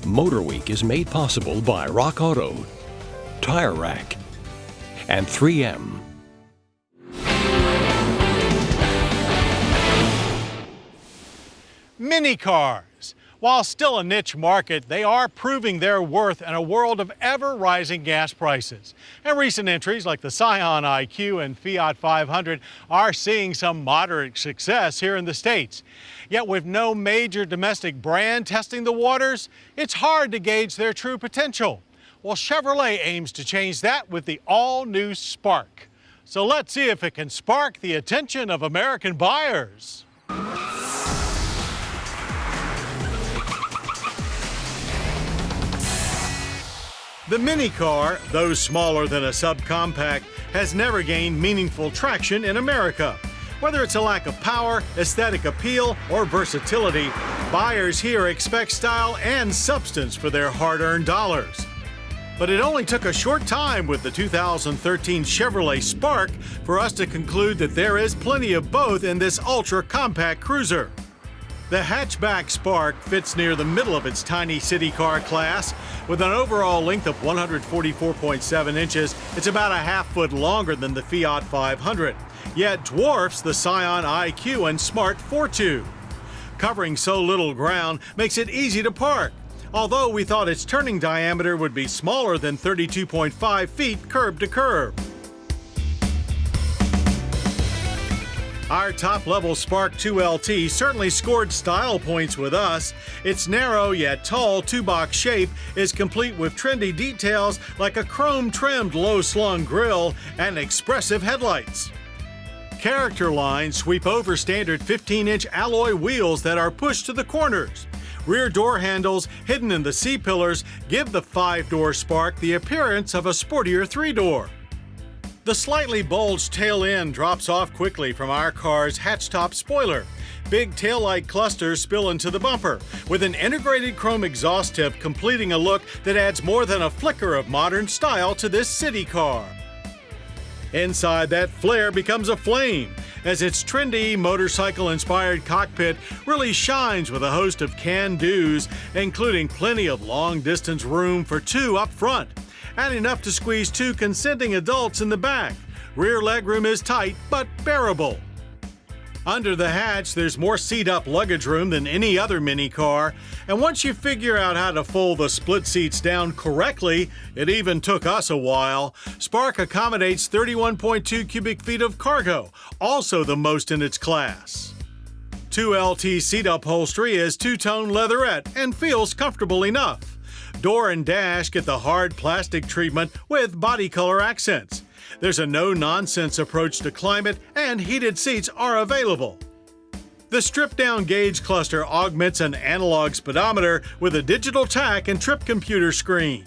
MotorWeek is made possible by Rock Auto, Tire Rack, and 3M. Mini cars. While still a niche market, they are proving their worth in a world of ever-rising gas prices. And recent entries like the Scion IQ and Fiat 500 are seeing some moderate success here in the States. Yet with no major domestic brand testing the waters, it's hard to gauge their true potential. Well, Chevrolet aims to change that with the all-new Spark. So let's see if it can spark the attention of American buyers. The mini car, though smaller than a subcompact, has never gained meaningful traction in America. Whether it's a lack of power, aesthetic appeal, or versatility, buyers here expect style and substance for their hard-earned dollars. But it only took a short time with the 2013 Chevrolet Spark for us to conclude that there is plenty of both in this ultra-compact cruiser. The hatchback Spark fits near the middle of its tiny city car class. With an overall length of 144.7 inches, it's about a half-foot longer than the Fiat 500, yet dwarfs the Scion IQ and Smart Fortwo. Covering so little ground makes it easy to park, although we thought its turning diameter would be smaller than 32.5 feet curb to curb. Our top-level Spark 2 LT certainly scored style points with us. Its narrow yet tall two-box shape is complete with trendy details like a chrome-trimmed low-slung grille and expressive headlights. Character lines sweep over standard 15-inch alloy wheels that are pushed to the corners. Rear door handles hidden in the C-pillars give the 5-door Spark the appearance of a sportier 3-door. The slightly bulged tail end drops off quickly from our car's hatch-top spoiler. Big taillight clusters spill into the bumper, with an integrated chrome exhaust tip completing a look that adds more than a flicker of modern style to this city car. Inside, that flare becomes a flame, as its trendy motorcycle-inspired cockpit really shines with a host of can-dos, including plenty of long-distance room for two up front, and enough to squeeze two consenting adults in the back. Rear legroom is tight, but bearable. Under the hatch, there's more seat-up luggage room than any other mini car, and once you figure out how to fold the split seats down correctly, it even took us a while, Spark accommodates 31.2 cubic feet of cargo, also the most in its class. 2LT seat upholstery is two-tone leatherette and feels comfortable enough. Door and dash get the hard plastic treatment with body color accents. There's a no-nonsense approach to climate, and heated seats are available. The stripped-down gauge cluster augments an analog speedometer with a digital tach and trip computer screen.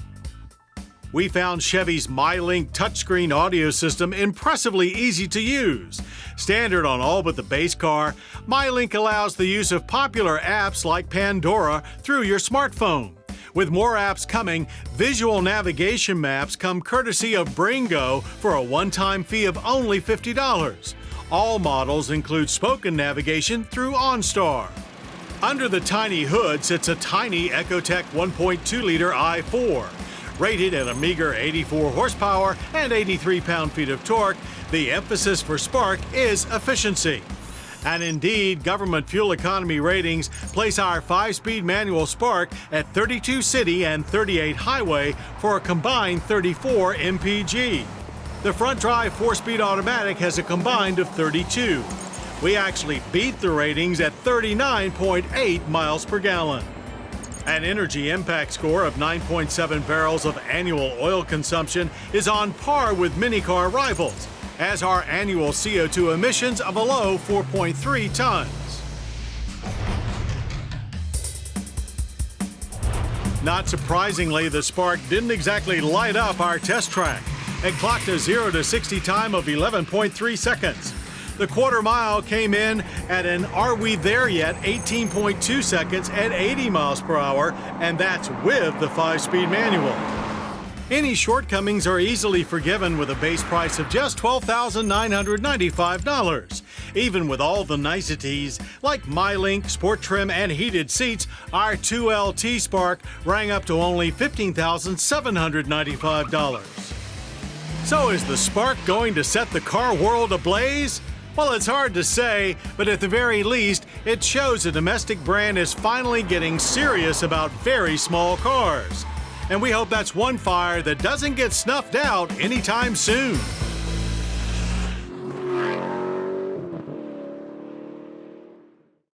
We found Chevy's MyLink touchscreen audio system impressively easy to use. Standard on all but the base car, MyLink allows the use of popular apps like Pandora through your smartphone. With more apps coming, visual navigation maps come courtesy of Bringo for a one-time fee of only $50. All models include spoken navigation through OnStar. Under the tiny hood sits a tiny Ecotec 1.2-liter i4. Rated at a meager 84 horsepower and 83 pound-feet of torque, the emphasis for Spark is efficiency. And indeed, government fuel economy ratings place our 5-speed manual Spark at 32 city and 38 highway for a combined 34 mpg. The front-drive 4-speed automatic has a combined of 32. We actually beat the ratings at 39.8 miles per gallon. An energy impact score of 9.7 barrels of annual oil consumption is on par with mini-car rivals, as are annual CO2 emissions of a low 4.3 tons. Not surprisingly, the Spark didn't exactly light up our test track. It clocked a 0 to 60 time of 11.3 seconds. The quarter mile came in at an "Are we there yet?" 18.2 seconds at 80 miles per hour, and that's with the 5-speed manual. Any shortcomings are easily forgiven with a base price of just $12,995. Even with all the niceties like MyLink, Sport Trim, and heated seats, our 2LT Spark rang up to only $15,795. So is the Spark going to set the car world ablaze? Well, it's hard to say, but at the very least, it shows a domestic brand is finally getting serious about very small cars. And we hope that's one fire that doesn't get snuffed out anytime soon.